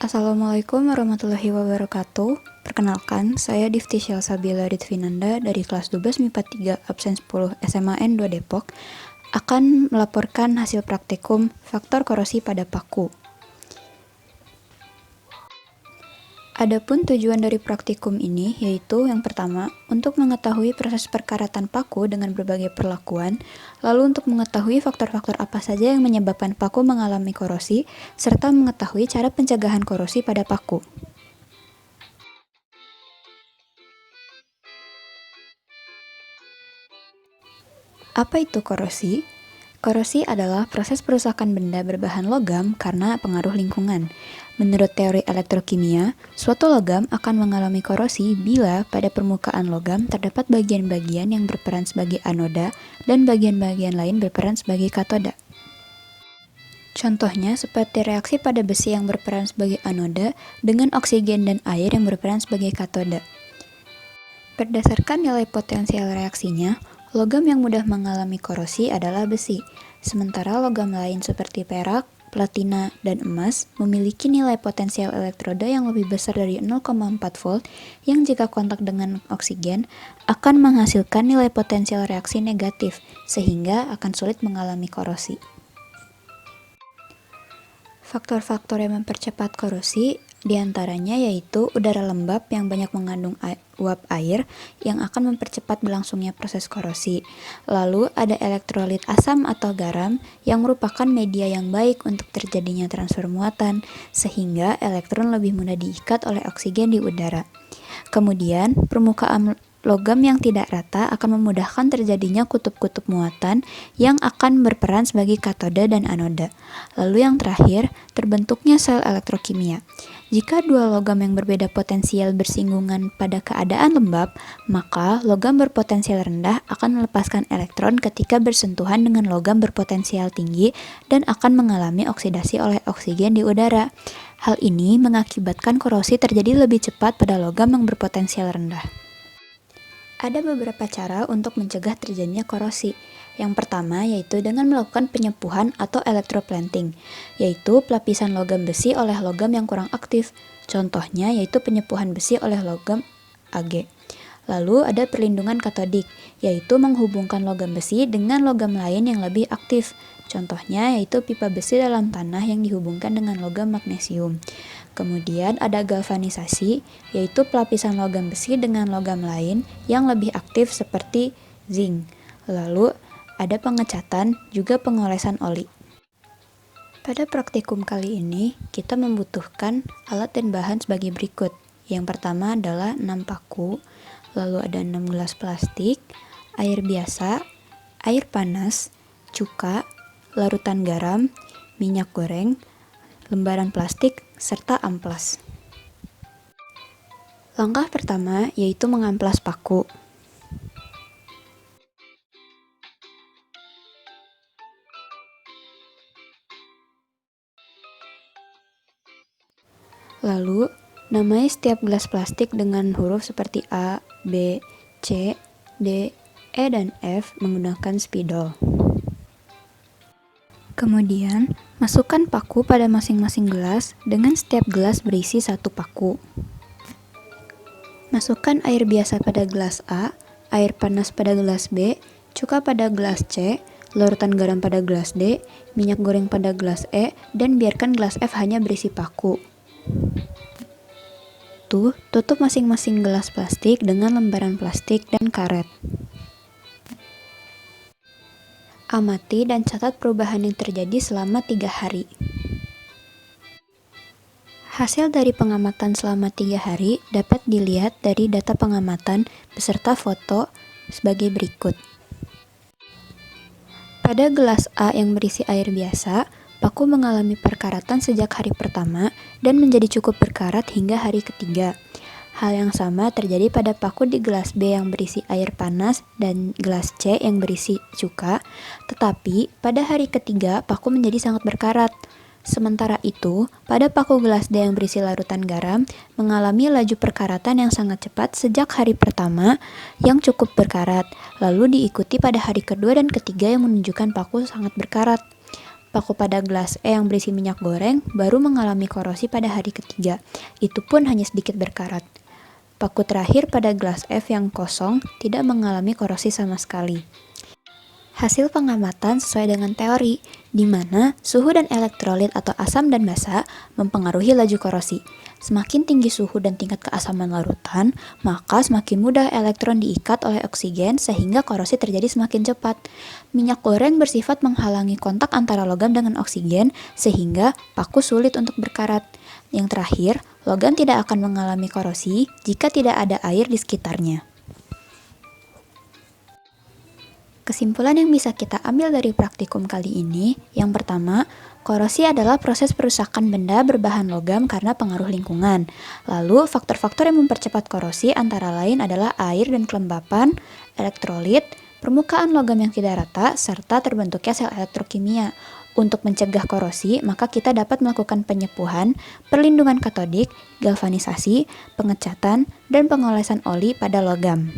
Assalamualaikum warahmatullahi wabarakatuh. Perkenalkan, saya Difti Syalsabila Ridvinanda dari kelas 12 MIPA 3 absen 10 SMAN 2 Depok akan melaporkan hasil praktikum faktor korosi pada paku. Adapun tujuan dari praktikum ini yaitu yang pertama, untuk mengetahui proses perkaratan paku dengan berbagai perlakuan, lalu untuk mengetahui faktor-faktor apa saja yang menyebabkan paku mengalami korosi, serta mengetahui cara pencegahan korosi pada paku. Apa itu korosi? Korosi adalah proses perusakan benda berbahan logam karena pengaruh lingkungan. Menurut teori elektrokimia, suatu logam akan mengalami korosi bila pada permukaan logam terdapat bagian-bagian yang berperan sebagai anoda dan bagian-bagian lain berperan sebagai katoda. Contohnya seperti reaksi pada besi yang berperan sebagai anoda dengan oksigen dan air yang berperan sebagai katoda. Berdasarkan nilai potensial reaksinya, logam yang mudah mengalami korosi adalah besi, sementara logam lain seperti perak, platina, dan emas memiliki nilai potensial elektroda yang lebih besar dari 0,4 volt yang jika kontak dengan oksigen akan menghasilkan nilai potensial reaksi negatif, sehingga akan sulit mengalami korosi. Faktor-faktor yang mempercepat korosi diantaranya yaitu udara lembab yang banyak mengandung uap air yang akan mempercepat berlangsungnya proses korosi. Lalu ada elektrolit asam atau garam yang merupakan media yang baik untuk terjadinya transfer muatan sehingga elektron lebih mudah diikat oleh oksigen di udara. Kemudian permukaan logam yang tidak rata akan memudahkan terjadinya kutub-kutub muatan yang akan berperan sebagai katoda dan anoda. Lalu yang terakhir, terbentuknya sel elektrokimia. Jika dua logam yang berbeda potensial bersinggungan pada keadaan lembab, maka logam berpotensial rendah akan melepaskan elektron ketika bersentuhan dengan logam berpotensial tinggi dan akan mengalami oksidasi oleh oksigen di udara. Hal ini mengakibatkan korosi terjadi lebih cepat pada logam yang berpotensial rendah. Ada beberapa cara untuk mencegah terjadinya korosi. Yang pertama yaitu dengan melakukan penyepuhan atau electroplanting, yaitu pelapisan logam besi oleh logam yang kurang aktif. Contohnya yaitu penyepuhan besi oleh logam Ag. Lalu ada perlindungan katodik, yaitu menghubungkan logam besi dengan logam lain yang lebih aktif. Contohnya yaitu pipa besi dalam tanah yang dihubungkan dengan logam magnesium. Kemudian ada galvanisasi, yaitu pelapisan logam besi dengan logam lain yang lebih aktif seperti zinc. Lalu ada pengecatan, juga pengolesan oli. Pada praktikum kali ini, kita membutuhkan alat dan bahan sebagai berikut. Yang pertama adalah 6 paku, lalu ada 6 gelas plastik, air biasa, air panas, cuka, larutan garam, minyak goreng, lembaran plastik, serta amplas. Langkah pertama yaitu mengamplas paku. Lalu, namai setiap gelas plastik dengan huruf seperti A, B, C, D, E, dan F menggunakan spidol. Kemudian, masukkan paku pada masing-masing gelas dengan setiap gelas berisi 1 paku. Masukkan air biasa pada gelas A, air panas pada gelas B, cuka pada gelas C, larutan garam pada gelas D, minyak goreng pada gelas E, dan biarkan gelas F hanya berisi paku. Tutup masing-masing gelas plastik dengan lembaran plastik dan karet. Amati dan catat perubahan yang terjadi selama 3 hari. Hasil dari pengamatan selama 3 hari dapat dilihat dari data pengamatan beserta foto sebagai berikut. Pada gelas A yang berisi air biasa, paku mengalami perkaratan sejak hari pertama dan menjadi cukup berkarat hingga hari ketiga. Hal yang sama terjadi pada paku di gelas B yang berisi air panas dan gelas C yang berisi cuka, tetapi pada hari ketiga paku menjadi sangat berkarat. Sementara itu, pada paku gelas D yang berisi larutan garam mengalami laju perkaratan yang sangat cepat sejak hari pertama yang cukup berkarat, lalu diikuti pada hari kedua dan ketiga yang menunjukkan paku sangat berkarat. Paku pada gelas yang berisi minyak goreng baru mengalami korosi pada hari ketiga. Itu pun hanya sedikit berkarat. Paku terakhir pada gelas F yang kosong tidak mengalami korosi sama sekali. Hasil pengamatan sesuai dengan teori, di mana suhu dan elektrolit atau asam dan basa mempengaruhi laju korosi. Semakin tinggi suhu dan tingkat keasaman larutan, maka semakin mudah elektron diikat oleh oksigen sehingga korosi terjadi semakin cepat. Minyak goreng bersifat menghalangi kontak antara logam dengan oksigen sehingga paku sulit untuk berkarat. Yang terakhir, logam tidak akan mengalami korosi jika tidak ada air di sekitarnya. Kesimpulan yang bisa kita ambil dari praktikum kali ini, yang pertama, korosi adalah proses perusakan benda berbahan logam karena pengaruh lingkungan. Lalu, faktor-faktor yang mempercepat korosi antara lain adalah air dan kelembapan, elektrolit, permukaan logam yang tidak rata, serta terbentuknya sel elektrokimia. Untuk mencegah korosi, maka kita dapat melakukan penyepuhan, perlindungan katodik, galvanisasi, pengecatan, dan pengolesan oli pada logam.